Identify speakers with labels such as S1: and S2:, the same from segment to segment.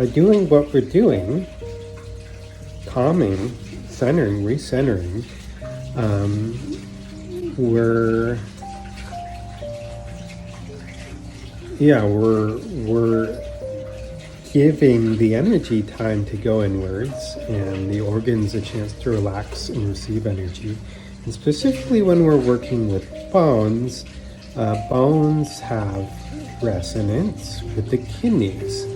S1: by doing what we're doing, calming, centering, recentering, we're giving the energy time to go inwards and the organs a chance to relax and receive energy. And specifically when we're working with bones, bones have resonance with the kidneys.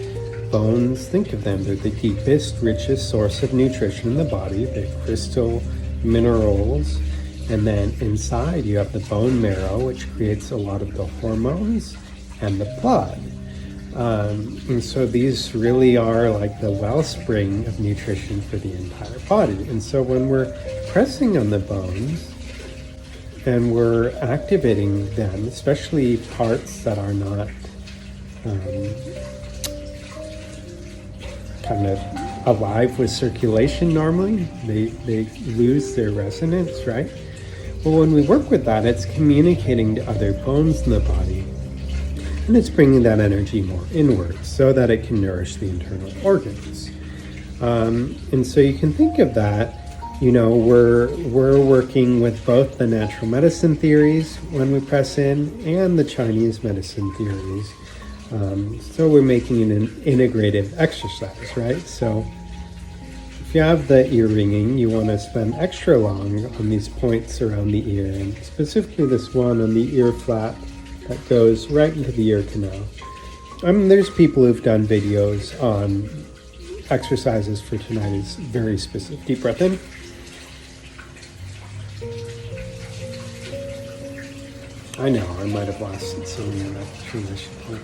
S1: Bones, think of them, they're the deepest, richest source of nutrition in the body. They're crystal minerals. And then inside you have the bone marrow, which creates a lot of the hormones and the blood. And so these really are like the wellspring of nutrition for the entire body. And so when we're pressing on the bones and we're activating them, especially parts that are not kind of alive with circulation normally, they lose their resonance, right? Well, when we work with that, it's communicating to other bones in the body. And it's bringing that energy more inwards so that it can nourish the internal organs. And so you can think of that, we're working with both the natural medicine theories when we press in and the Chinese medicine theories. So we're making it an integrative exercise, right? So if you have the ear ringing, you want to spend extra long on these points around the ear, and specifically this one on the ear flap that goes right into the ear canal. There's people who've done videos on exercises for tinnitus, very specific. Deep breath in. I know, I might have lost some of that transition point.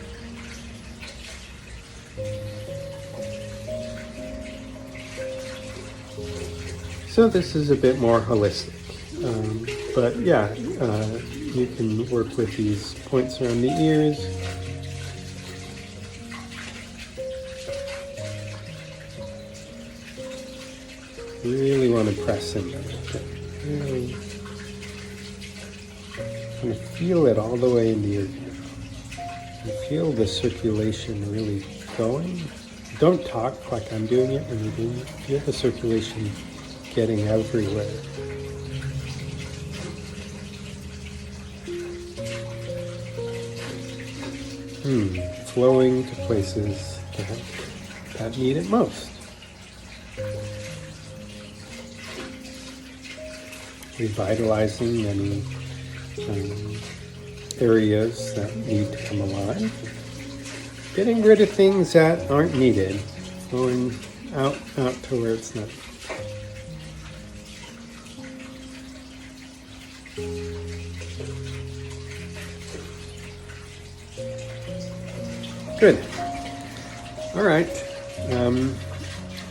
S1: So this is a bit more holistic. But yeah, you can work with these points around the ears. Really want to press in there. Really want to feel it all the way into your ear. You feel the circulation really going. Don't talk like I'm doing it when you're doing it. Feel the circulation getting everywhere. Flowing to places that need it most. Revitalizing many areas that need to come alive. Getting rid of things that aren't needed. Flowing out to where it's not. Good. All right.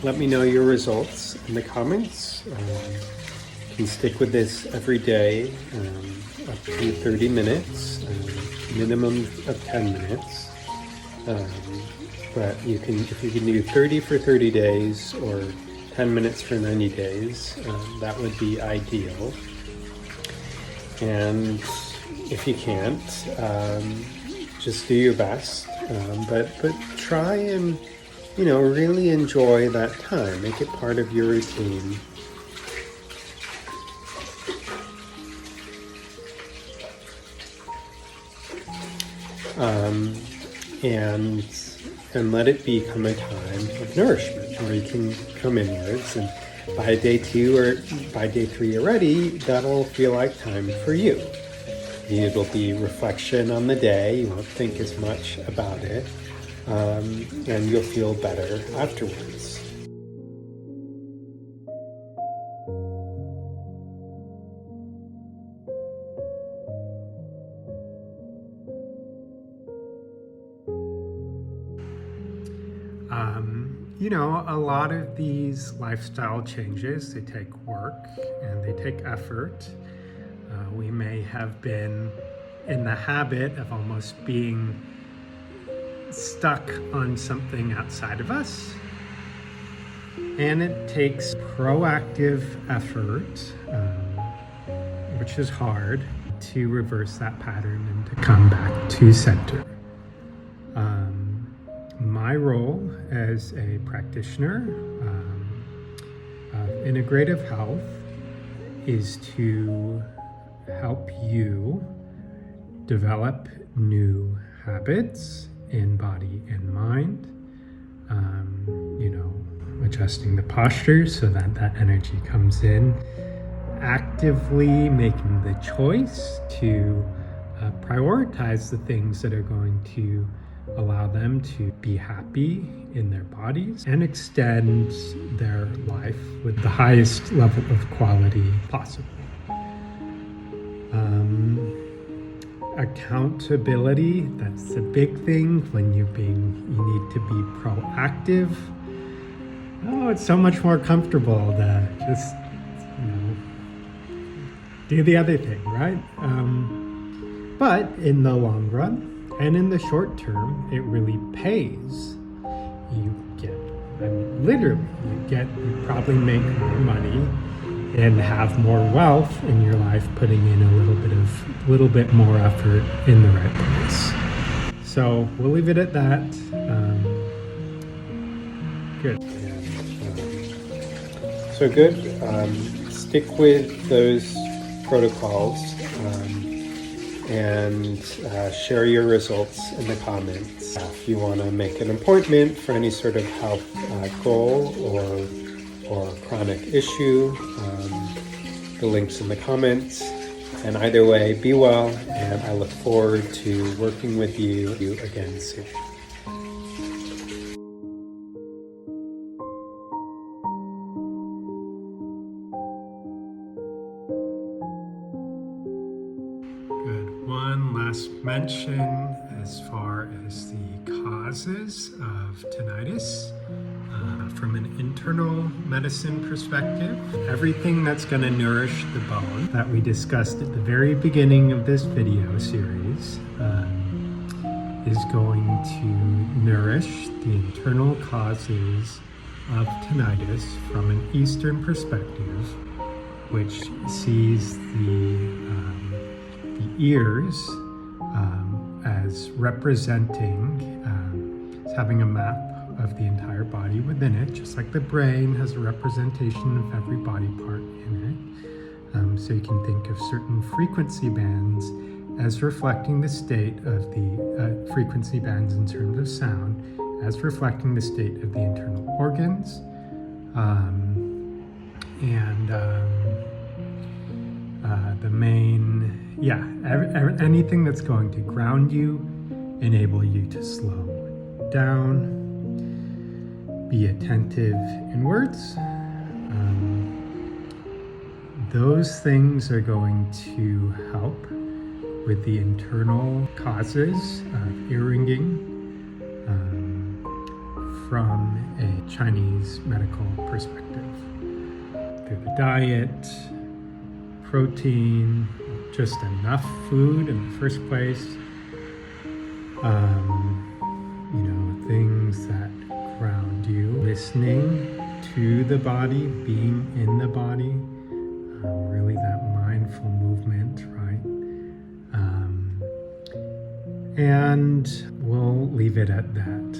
S1: Let me know your results in the comments. You can stick with this every day, up to 30 minutes, minimum of 10 minutes. But if you can do 30 for 30 days or 10 minutes for 90 days, that would be ideal. And if you can't, just do your best. But try and, really enjoy that time. Make it part of your routine. And let it become a time of nourishment where you can come inwards, and by day 2 or by day 3 already, that'll feel like time for you. It'll be reflection on the day. You won't think as much about it, and you'll feel better afterwards. A lot of these lifestyle changes, they take work and they take effort. We may have been in the habit of almost being stuck on something outside of us. And it takes proactive effort, which is hard, to reverse that pattern and to come back to center. my role as a practitioner of integrative health is to help you develop new habits in body and mind, adjusting the posture so that that energy comes in, actively making the choice to prioritize the things that are going to allow them to be happy in their bodies and extend their life with the highest level of quality possible. Accountability, that's a big thing when you need to be proactive. Oh, it's so much more comfortable to just, do the other thing, right? But in the long run and in the short term, it really pays. You probably make more money and have more wealth in your life putting in a little bit more effort in the right place. So we'll leave it at that. Good. So good. Stick with those protocols and share your results in the comments. If you want to make an appointment for any sort of health goal or chronic issue, the link's in the comments. And either way, be well, and I look forward to working with you again soon. Good. One last mention as far as the causes of tinnitus. From an internal medicine perspective, everything that's going to nourish the bone that we discussed at the very beginning of this video series is going to nourish the internal causes of tinnitus from an Eastern perspective, which sees the ears as representing, as having a map of the entire body within it, just like the brain has a representation of every body part in it. So you can think of certain frequency bands as reflecting the state of the frequency bands in terms of sound, as reflecting the state of the internal organs, the main, anything that's going to ground you, enable you to slow down, be attentive inwards. Those things are going to help with the internal causes of ear ringing from a Chinese medical perspective. Through the diet, protein, just enough food in the first place, things that ground you, listening to the body, being in the body, really that mindful movement, right? And we'll leave it at that.